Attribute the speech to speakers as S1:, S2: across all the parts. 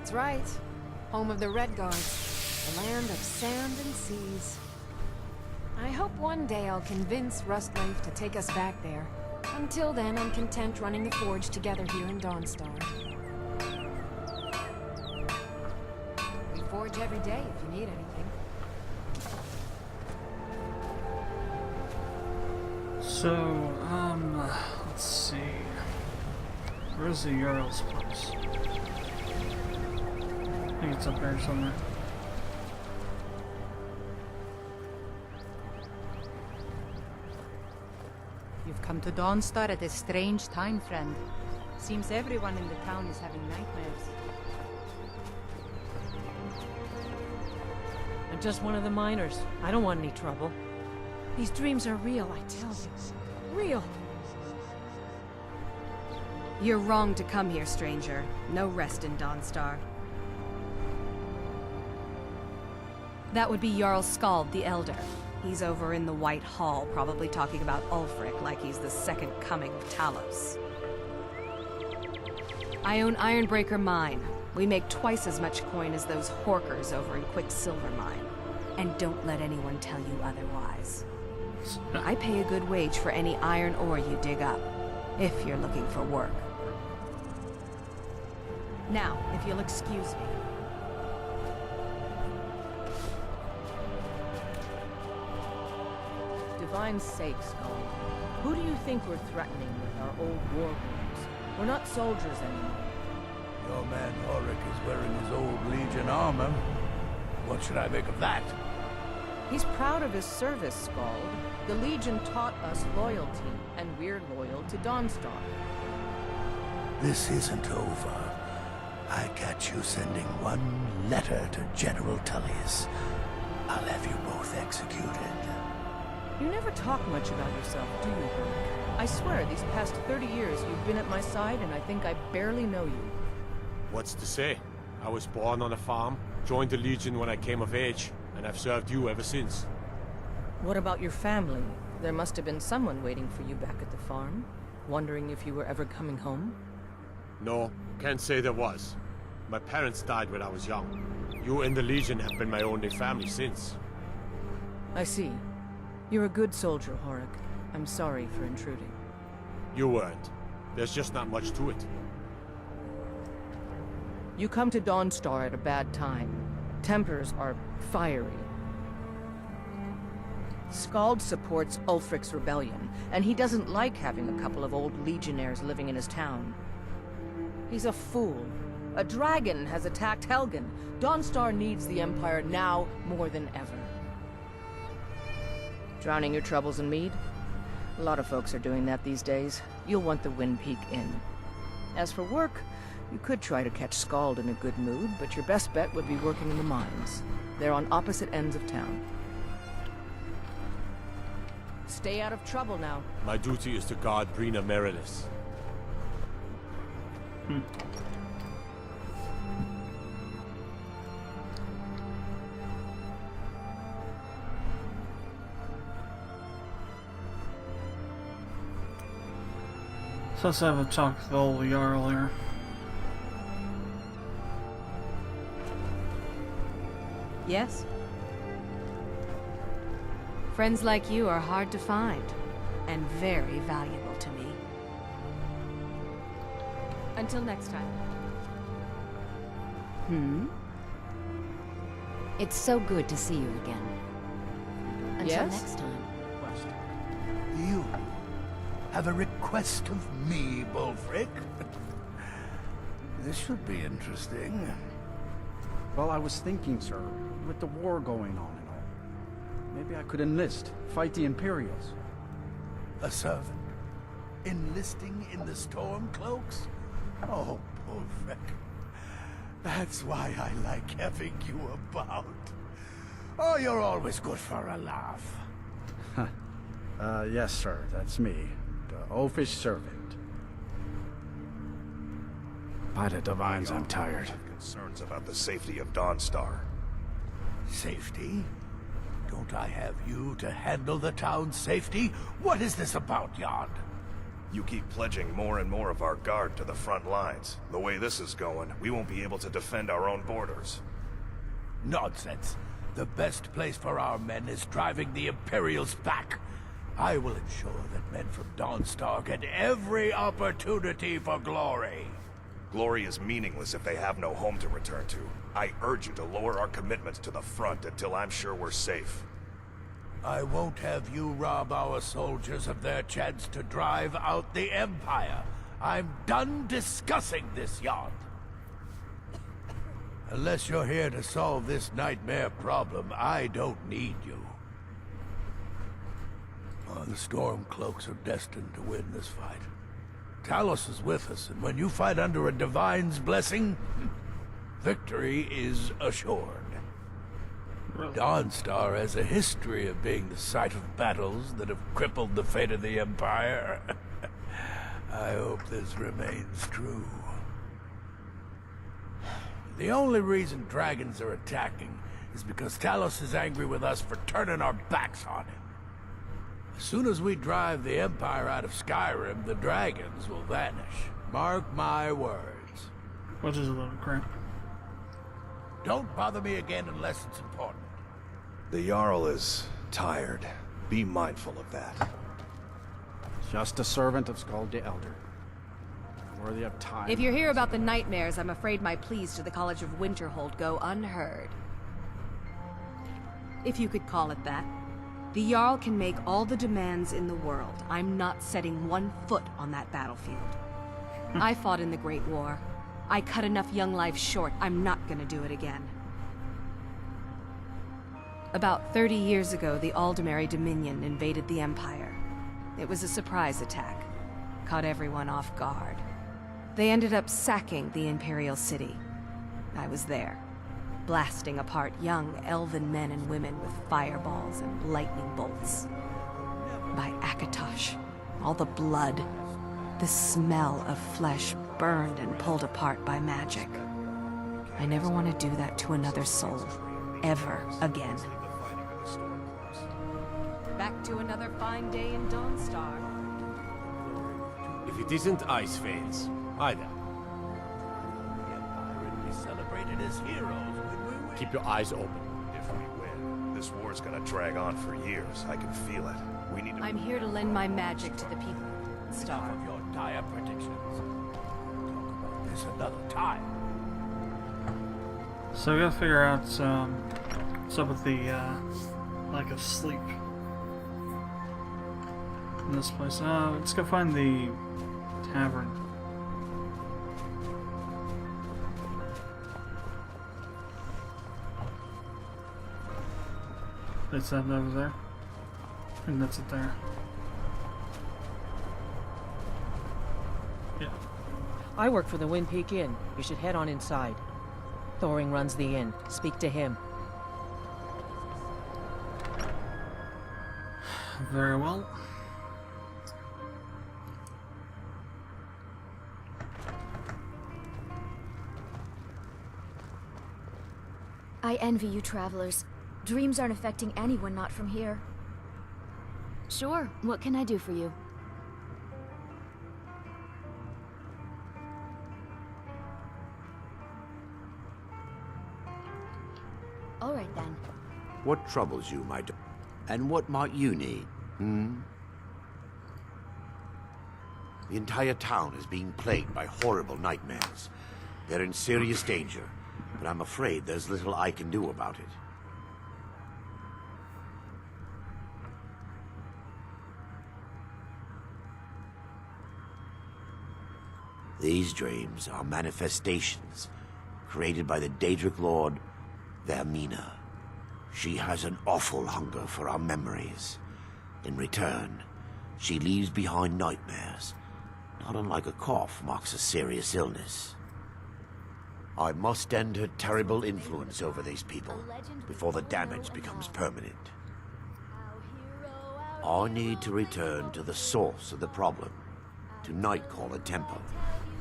S1: That's right. Home of the Red Guards. The land of sand and seas. I hope one day I'll convince Rustleaf to take us back there. Until then, I'm content running the forge together here in Dawnstar. We forge every day if you need anything.
S2: So, let's see. Where's the Jarl's place? I think it's up there somewhere.
S3: You've come to Dawnstar at a strange time, friend. Seems everyone in the town is having nightmares.
S4: I'm just one of the miners. I don't want any trouble. These dreams are real, I tell you. Real!
S5: You're wrong to come here, stranger. No rest in Dawnstar. That would be Jarl Skald the Elder. He's over in the White Hall, probably talking about Ulfric like he's the second coming of Talos. I own Ironbreaker Mine. We make twice as much coin as those horkers over in Quicksilver Mine. And don't let anyone tell you otherwise. I pay a good wage for any iron ore you dig up, if you're looking for work. Now, if you'll excuse me.
S4: Divine's sake, Skull. Who do you think we're threatening with our old war wounds? We're not soldiers anymore.
S6: Your man Ulrich is wearing his old Legion armor. What should I make of that?
S4: He's proud of his service, Skald. The Legion taught us loyalty, and we're loyal to Dawnstar.
S6: This isn't over. I catch you sending one letter to General Tullius. I'll have you both executed.
S4: You never talk much about yourself, do you, Ulrich? I swear, these past 30 years you've been at my side, and I think I barely know you.
S7: What's to say? I was born on a farm, joined the Legion when I came of age, and I've served you ever since.
S4: What about your family? There must have been someone waiting for you back at the farm, wondering if you were ever coming home.
S7: No, can't say there was. My parents died when I was young. You and the Legion have been my only family since.
S4: I see. You're a good soldier, Horik. I'm sorry for intruding.
S7: You weren't. There's just not much to it.
S4: You come to Dawnstar at a bad time. Tempers are fiery. Skald supports Ulfric's rebellion, and he doesn't like having a couple of old legionnaires living in his town. He's a fool. A dragon has attacked Helgen. Dawnstar needs the Empire now more than ever. Drowning your troubles in mead? A lot of folks are doing that these days. You'll want the Wind Peak Inn. As for work, you could try to catch Skald in a good mood, but your best bet would be working in the mines. They're on opposite ends of town. Stay out of trouble now.
S7: My duty is to guard Brina Meredith.
S2: So let's have a talk with the old Jarl here.
S5: Yes? Friends like you are hard to find, and very valuable to me. Until next time.
S1: It's so good to see you again. Until
S4: Yes?
S1: next time.
S6: You have a request of me, Bulfric? This should be interesting.
S8: Well, I was thinking, sir, with the war going on and all, maybe I could enlist, fight the Imperials.
S6: A servant? Enlisting in the Stormcloaks? Oh, Bulfric. That's why I like having you about. Oh, you're always good for a laugh.
S8: Yes, sir, that's me, the oafish servant. By the divines, I'm tired.
S9: Concerns about the safety of Dawnstar.
S6: Safety? Don't I have you to handle the town's safety? What is this about, Yard?
S9: You keep pledging more and more of our guard to the front lines. The way this is going, we won't be able to defend our own borders.
S6: Nonsense. The best place for our men is driving the Imperials back. I will ensure that men from Dawnstar get every opportunity for glory.
S9: Glory is meaningless if they have no home to return to. I urge you to lower our commitments to the front until I'm sure we're safe.
S6: I won't have you rob our soldiers of their chance to drive out the Empire. I'm done discussing this yacht. Unless you're here to solve this nightmare problem, I don't need you. The Stormcloaks are destined to win this fight. Talos is with us, and when you fight under a Divine's blessing, victory is assured. Dawnstar has a history of being the site of battles that have crippled the fate of the Empire. I hope this remains true. The only reason dragons are attacking is because Talos is angry with us for turning our backs on him. As soon as we drive the Empire out of Skyrim, the dragons will vanish. Mark my words.
S2: Which is a little crap.
S6: Don't bother me again unless it's important.
S9: The Jarl is tired. Be mindful of that.
S8: Just a servant of Skald the Elder. Worthy of time.
S5: If you're here about the nightmares, I'm afraid my pleas to the College of Winterhold go unheard. If you could call it that. The Jarl can make all the demands in the world. I'm not setting one foot on that battlefield. I fought in the Great War. I cut enough young lives short. I'm not gonna do it again. About 30 years ago, the Aldemary Dominion invaded the Empire. It was a surprise attack. Caught everyone off guard. They ended up sacking the Imperial City. I was there, blasting apart young elven men and women with fireballs and lightning bolts. By Akatosh, all the blood, the smell of flesh burned and pulled apart by magic. I never want to do that to another soul, ever again. Back to another fine day in Dawnstar.
S7: If it isn't Ice Veins, either.
S6: The Empire would be celebrated as heroes when we win.
S7: Keep your eyes open.
S9: If we win, this war's gonna drag on for years. I can feel it. We need to...
S5: I'm here to lend my magic to the people. Star.
S6: Enough of your dire predictions. We'll talk about this another time.
S2: So we gotta figure out what's up with the lack of sleep in this place. Let's go find the tavern. It's that over there. And that's it there. Yeah.
S10: I work for the Wind Peak Inn. You should head on inside. Thoring runs the inn. Speak to him.
S2: Very well.
S11: I envy you travelers. Dreams aren't affecting anyone not from here. Sure, what can I do for you? All right then.
S12: What troubles you, my daughter? And what might you need, The entire town is being plagued by horrible nightmares. They're in serious danger, but I'm afraid there's little I can do about it. These dreams are manifestations created by the Daedric Lord, Vermina. She has an awful hunger for our memories. In return, she leaves behind nightmares, not unlike a cough marks a serious illness. I must end her terrible influence over these people before the damage becomes permanent. I need to return to the source of the problem, to Nightcaller Temple.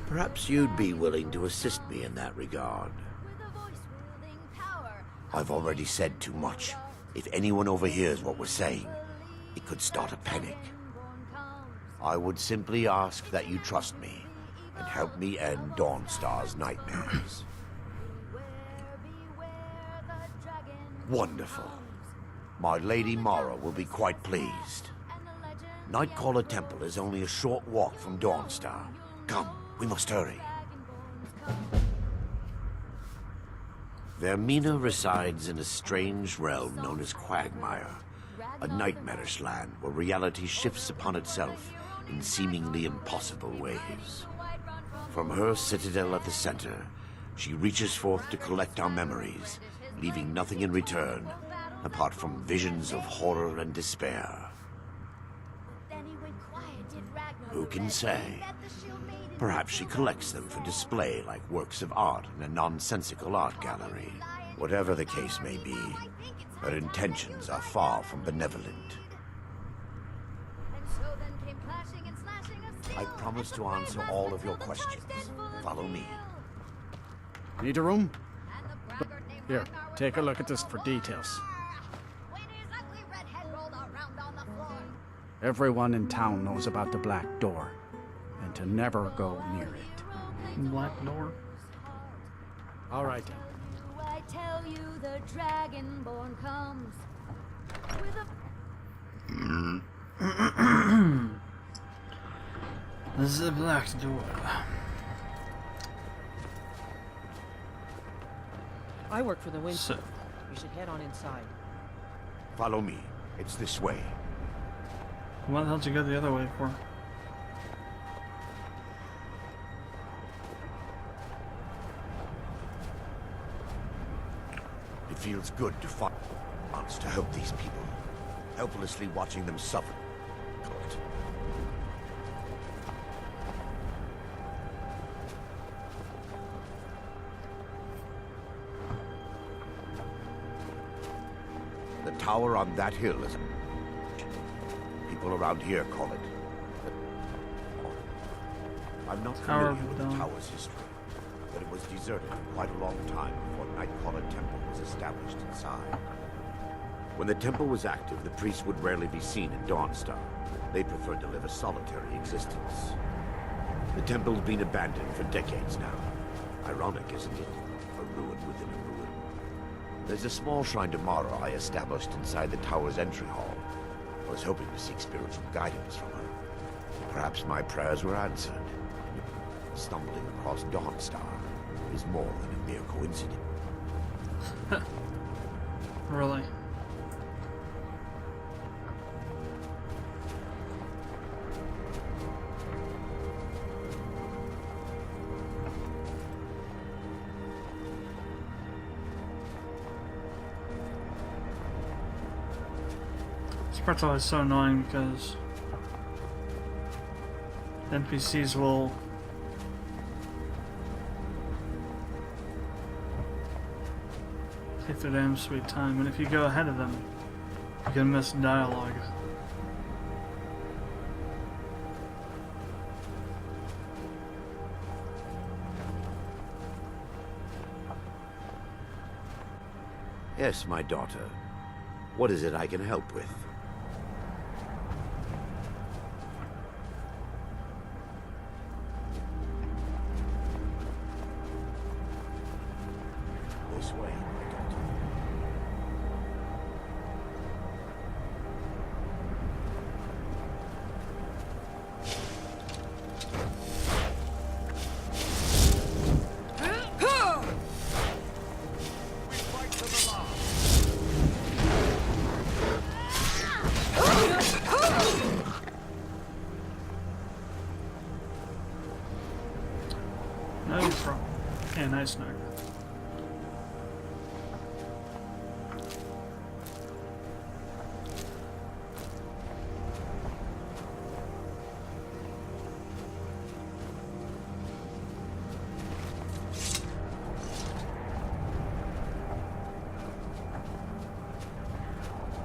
S12: Perhaps you'd be willing to assist me in that regard. I've already said too much. If anyone overhears what we're saying, it could start a panic. I would simply ask that you trust me and help me end Dawnstar's nightmares. Wonderful. My Lady Mara will be quite pleased. Nightcaller Temple is only a short walk from Dawnstar. Come, we must hurry. Vermina resides in a strange realm known as Quagmire, a nightmarish land where reality shifts upon itself in seemingly impossible ways. From her citadel at the center, she reaches forth to collect our memories, leaving nothing in return apart from visions of horror and despair. Who can say? Perhaps she collects them for display like works of art in a nonsensical art gallery. Whatever the case may be, her intentions are far from benevolent. I promise to answer all of your questions. Follow me.
S8: Need a room? Here, take a look at this for details. Everyone in town knows about the Black Door, and to never go near it.
S2: Black Door?
S8: All right.
S11: I tell you the Dragonborn comes with a...
S2: This is the Black Door.
S10: I work for the Wind.
S2: So,
S10: We should head on inside.
S12: Follow me. It's this way.
S2: what the hell did you go the other way for?
S12: It feels good to find wants to help these people, helplessly watching them suffer. The tower on that hill is... people around here call it... I'm not
S2: Tower
S12: familiar with
S2: of
S12: the
S2: Dawn.
S12: tower's history, but it was deserted for quite a long time before Nightcaller Temple was established inside. When the temple was active, the priests would rarely be seen in Dawnstar. They preferred to live a solitary existence. The temple's been abandoned for decades now. Ironic, isn't it? A ruin within a ruin. There's a small shrine to Mara I established inside the tower's entry hall. I was hoping to seek spiritual guidance from her. Perhaps my prayers were answered. Stumbling across Dawnstar is more than a mere coincidence.
S2: Really? This part's always so annoying because NPCs will take their damn sweet time, and if you go ahead of them, you can miss dialogue.
S12: Yes, my daughter. What is it I can help with? This way, my daughter.
S2: No problem. Yeah, nice sniper.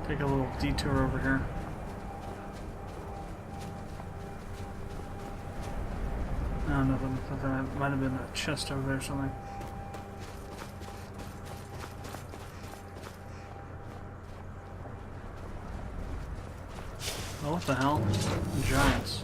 S2: Take a little detour over here. No, nothing. I thought there might have been a chest over there or something. Oh, what the hell? Giants.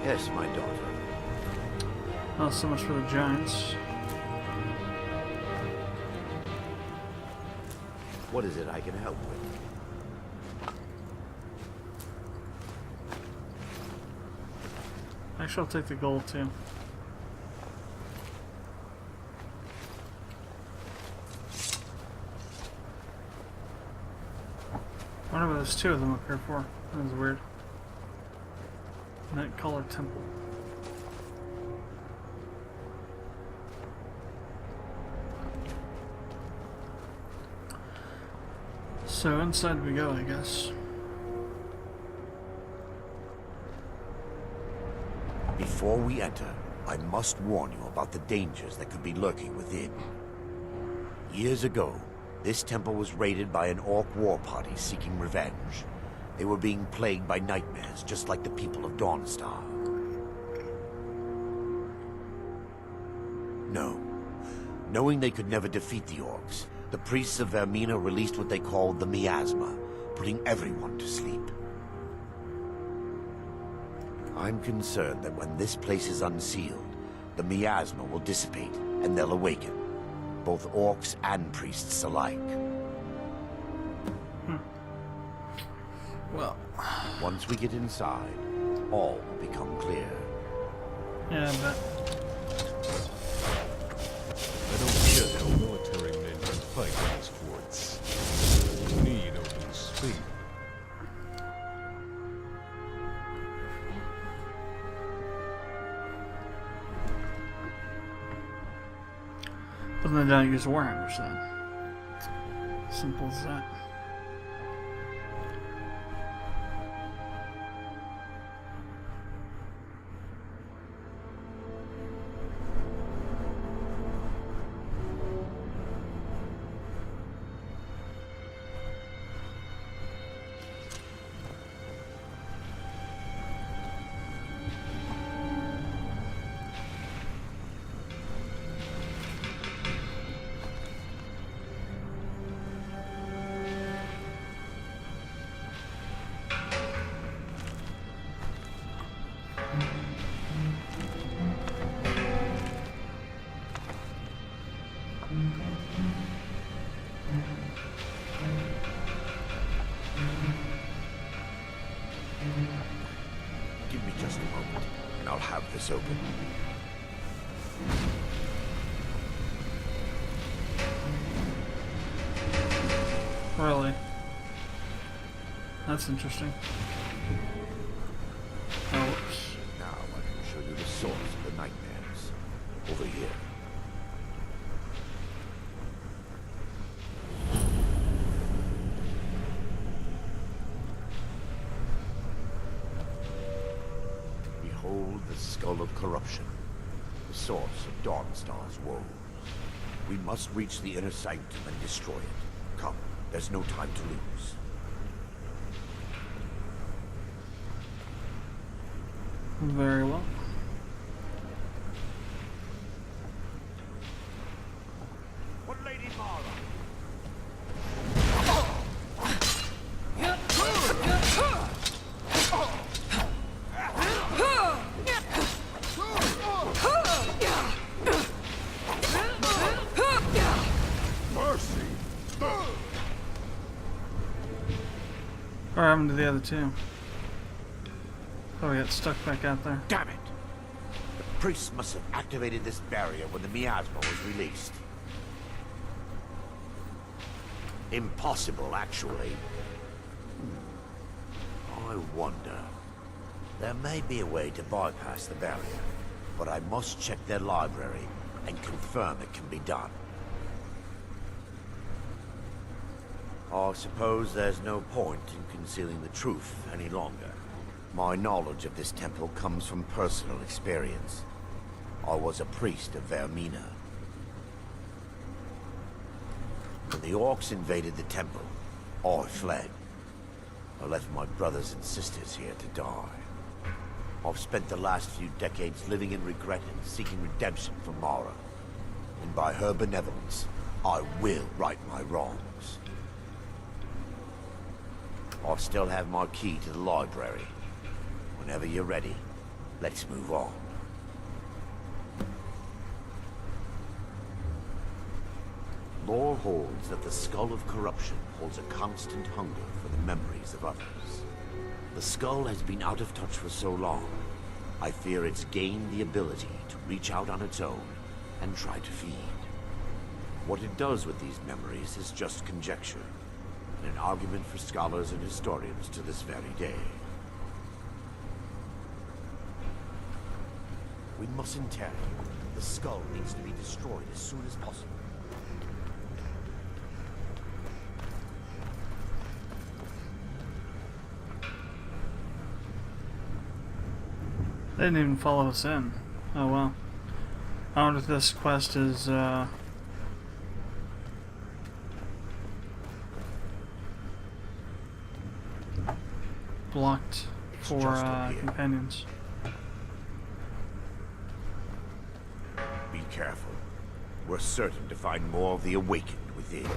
S12: Yes, my daughter.
S2: Not so much for the giants.
S12: What is it I can help with?
S2: Actually, I'll take the gold too. I wonder what there's two of them up here for. That was weird. Night Color Temple. So inside we go, I guess.
S12: Before we enter, I must warn you about the dangers that could be lurking within. Years ago, this temple was raided by an orc war party seeking revenge. They were being plagued by nightmares, just like the people of Dawnstar. No. Knowing they could never defeat the orcs, the priests of Vermina released what they called the miasma, putting everyone to sleep. I'm concerned that when this place is unsealed, the miasma will dissipate and they'll awaken, both orcs and priests alike.
S2: Well,
S12: once we get inside, all will become clear.
S2: Yeah, but
S13: I don't care how military men can fight in these forts. We need open space.
S2: but then they don't use warhammers then. Simple as that.
S12: Give me just a moment, and I'll have this open.
S2: Really? That's interesting. Oh, whoops.
S12: Now I can show you the source of the nightmares. Over here. Behold the skull of corruption, the source of Dawnstar's woes. We must reach the inner sanctum and destroy it. Come, there's no time to lose.
S2: Very well.
S9: What Lady Mara?
S6: Mercy!
S2: What happened to the other two? Oh, we got stuck back out there.
S12: Damn it! The priests must have activated this barrier when the miasma was released. Impossible, actually. I wonder. There may be a way to bypass the barrier, but I must check their library and confirm it can be done. I suppose there's no point in concealing the truth any longer. My knowledge of this temple comes from personal experience. I was a priest of Vermina, When the orcs invaded the temple, I fled. I left my brothers and sisters here to die. I've spent the last few decades living in regret and seeking redemption from Mara. And by her benevolence, I will right my wrongs. I still have my key to the library. Whenever you're ready, let's move on. Lore holds that the Skull of Corruption holds a constant hunger for the memories of others. The skull has been out of touch for so long, I fear it's gained the ability to reach out on its own and try to feed. What it does with these memories is just conjecture, and an argument for scholars and historians to this very day. We mustn't tarry. The skull needs to be destroyed as soon as possible.
S2: They didn't even follow us in. Oh well. I wonder if this quest is blocked for companions.
S12: Be careful. We're certain to find more of the awakened within.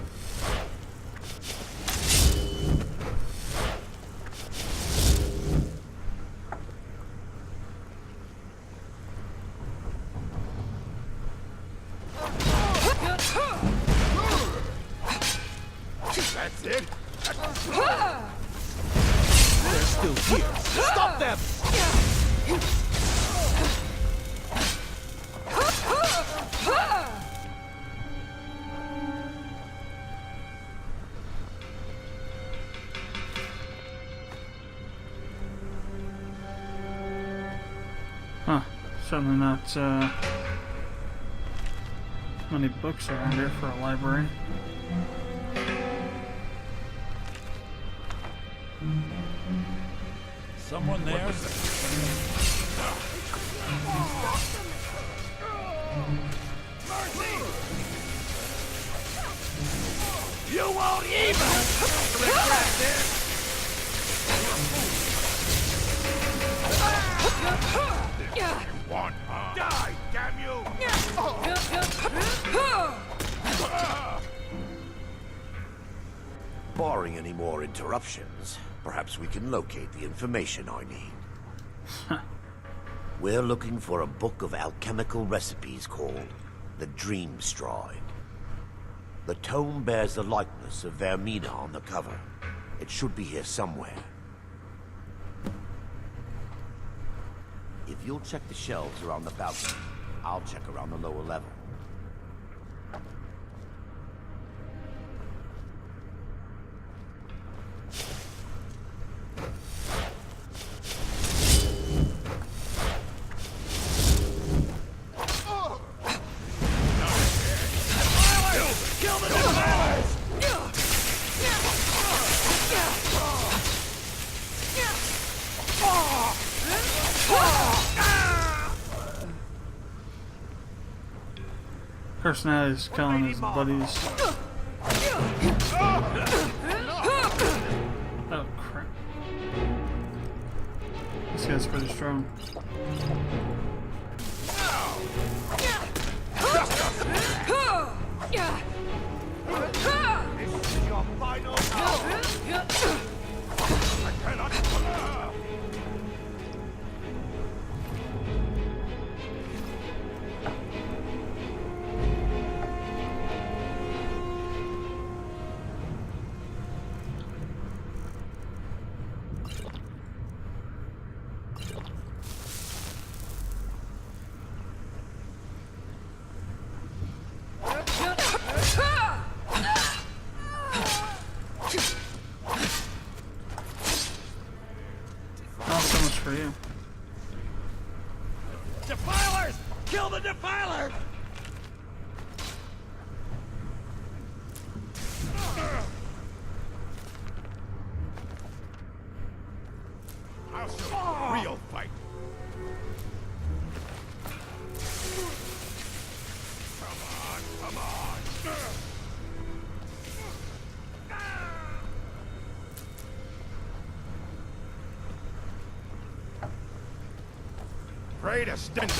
S6: That's it?
S13: They're still here. Stop them!
S2: Huh. Certainly not many books around here for a library.
S6: Someone there? Mercy! You won't even regret this! You want, huh? Die, damn you!
S12: Barring any more interruptions, perhaps we can locate the information I need. We're looking for a book of alchemical recipes called the Dream Stride. The tome bears the likeness of Vermina on the cover. It should be here somewhere. If you'll check the shelves around the balcony, I'll check around the lower level.
S2: Personality's killing his buddies. Oh crap. This guy's pretty strong.
S6: This is your final hour! I cannot...
S2: Not so much for you.
S6: Defilers! Kill the Defiler! I'll show you a real fight. Come on, come on!
S9: afraid of stench?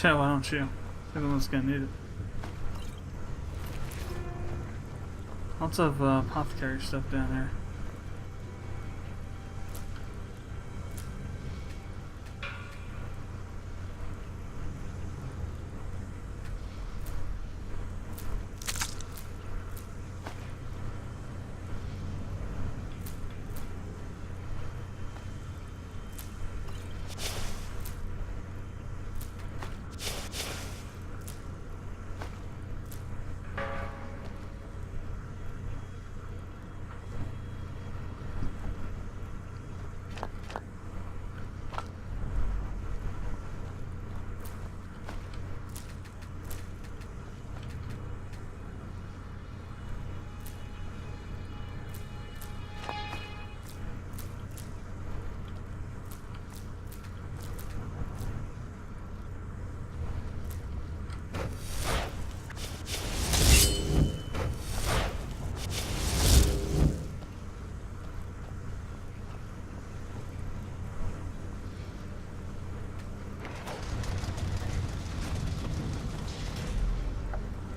S2: Yeah, why don't you? You're the one's gonna need it. Lots of apothecary stuff down there.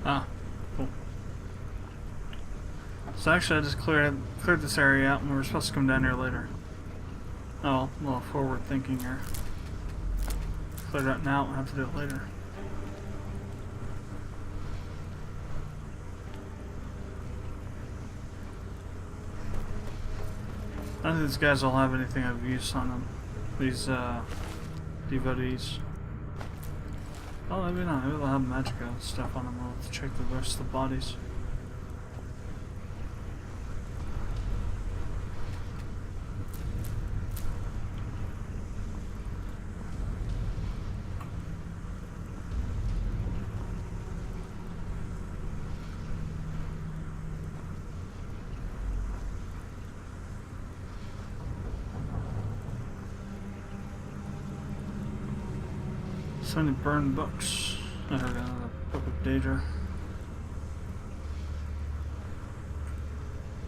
S2: Ah, cool. So actually I just cleared this area out and we were supposed to come down here later. Oh, a little forward thinking here. Cleared it out now, we'll have to do it later. I don't think these guys will have anything of use on them. These devotees. Oh, maybe not. Maybe they'll have magica stuff on them. We'll have to check the rest of the bodies. So many burned books. I heard another book of Daedra.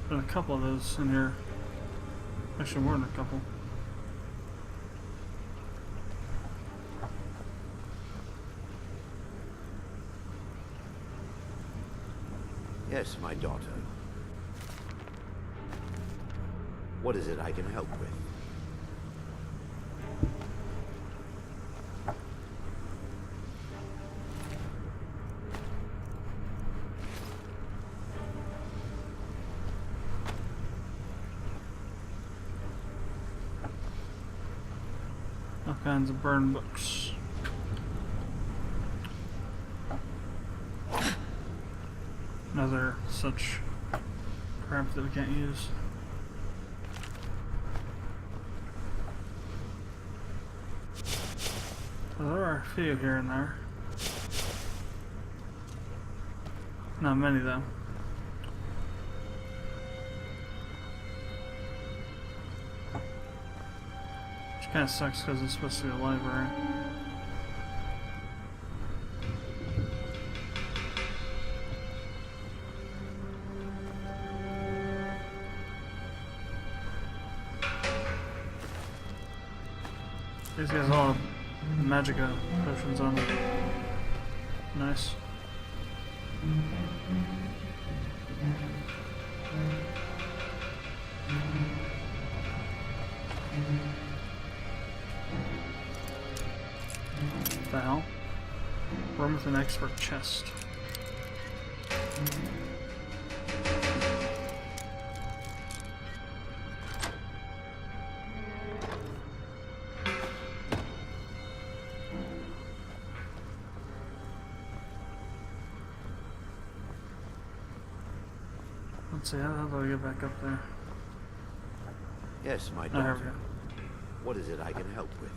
S2: Got a couple of those in here. Actually, more than a couple.
S12: Yes, my daughter. What is it I can help with?
S2: All kinds of burned books. Another such crap that we can't use. Well, there are a few here and there. Not many though. Which kind of sucks because it's supposed to be a library. These guys all have magica potions on them. Nice. What the hell? Room with an expert chest. Let's see, how do I get back up there?
S12: Yes, my
S2: Oh, there
S12: daughter.
S2: we go.
S12: What is it I can help with?